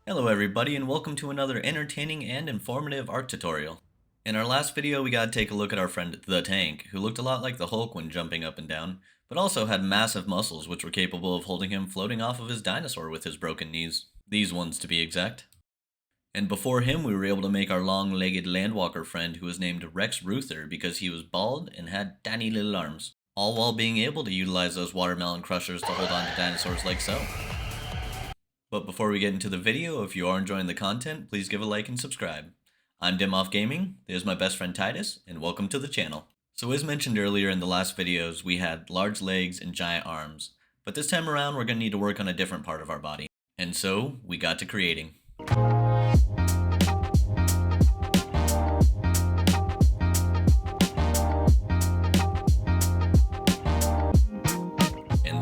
Hello everybody and welcome to another entertaining and informative art tutorial. In our last video we got to take a look at our friend the Tank, who looked a lot like the Hulk when jumping up and down, but also had massive muscles which were capable of holding him floating off of his dinosaur with his broken knees. These ones to be exact. And before him we were able to make our long-legged landwalker friend who was named Rex Ruther because he was bald and had tiny little arms, all while being able to utilize those watermelon crushers to hold on to dinosaurs like so. But before we get into the video, if you are enjoying the content, please give a like and subscribe. I'm Dimoff Gaming, there's my best friend Titus, and welcome to the channel. So as mentioned earlier in the last videos, we had large legs and giant arms, but this time around we're going to need to work on a different part of our body. And so, we got to creating.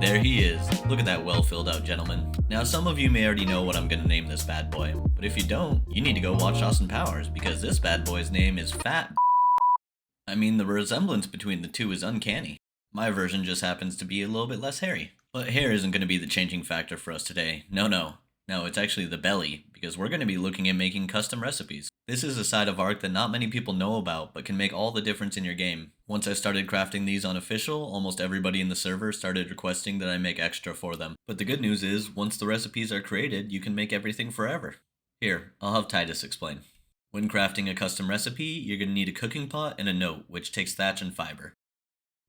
There he is. Look at that well filled out gentleman. Now some of you may already know what I'm gonna name this bad boy, but if you don't, you need to go watch Austin Powers because this bad boy's name is Fat. I mean, the resemblance between the two is uncanny. My version just happens to be a little bit less hairy. But hair isn't gonna be the changing factor for us today. No, it's actually the belly, because we're gonna be looking at making custom recipes. This is a side of art that not many people know about, but can make all the difference in your game. Once I started crafting these on official, almost everybody in the server started requesting that I make extra for them. But the good news is, once the recipes are created, you can make everything forever. Here, I'll have Titus explain. When crafting a custom recipe, you're going to need a cooking pot and a note, which takes thatch and fiber.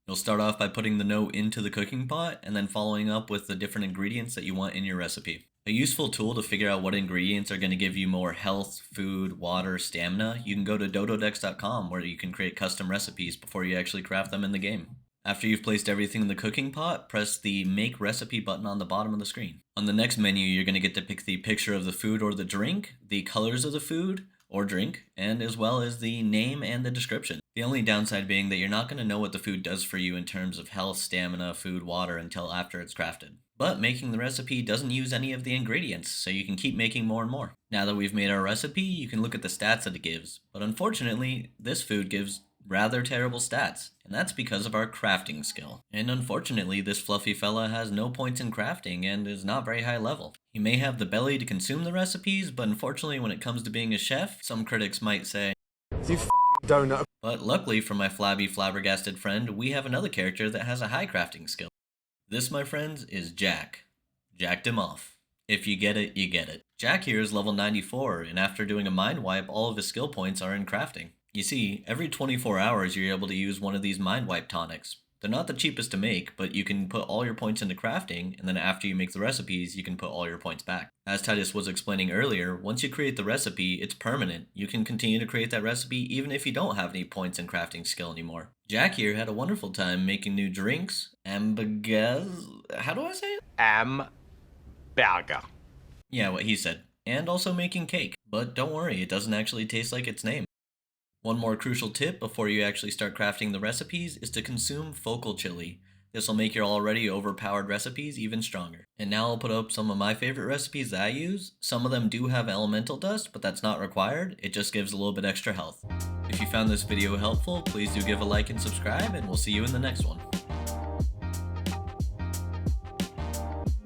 You'll start off by putting the note into the cooking pot, and then following up with the different ingredients that you want in your recipe. A useful tool to figure out what ingredients are going to give you more health, food, water, stamina, you can go to dododex.com where you can create custom recipes before you actually craft them in the game. After you've placed everything in the cooking pot, press the Make Recipe button on the bottom of the screen. On the next menu, you're going to get to pick the picture of the food or the drink, the colors of the food or drink, and as well as the name and the description. The only downside being that you're not going to know what the food does for you in terms of health, stamina, food, water until after it's crafted. But making the recipe doesn't use any of the ingredients, so you can keep making more and more. Now that we've made our recipe, you can look at the stats that it gives, but unfortunately, this food gives rather terrible stats, and that's because of our crafting skill. And unfortunately, this fluffy fella has no points in crafting and is not very high level. He may have the belly to consume the recipes, but unfortunately when it comes to being a chef, some critics might say, "You f***ing donut." But luckily for my flabby, flabbergasted friend, we have another character that has a high crafting skill. This, my friends, is Jack. Jack Dimoff. If you get it, you get it. Jack here is level 94, and after doing a mind wipe, all of his skill points are in crafting. You see, every 24 hours you're able to use one of these mind wipe tonics. They're not the cheapest to make, but you can put all your points into crafting, and then after you make the recipes, you can put all your points back. As Titus was explaining earlier, once you create the recipe, it's permanent. You can continue to create that recipe even if you don't have any points in crafting skill anymore. Jack here had a wonderful time making new drinks, hamburgers, how do I say it? Burger. Yeah, what he said. And also making cake. But don't worry, it doesn't actually taste like its name. One more crucial tip before you actually start crafting the recipes is to consume focal chili. This will make your already overpowered recipes even stronger. And now I'll put up some of my favorite recipes that I use. Some of them do have elemental dust, but that's not required. It just gives a little bit extra health. If you found this video helpful, please do give a like and subscribe, and we'll see you in the next one.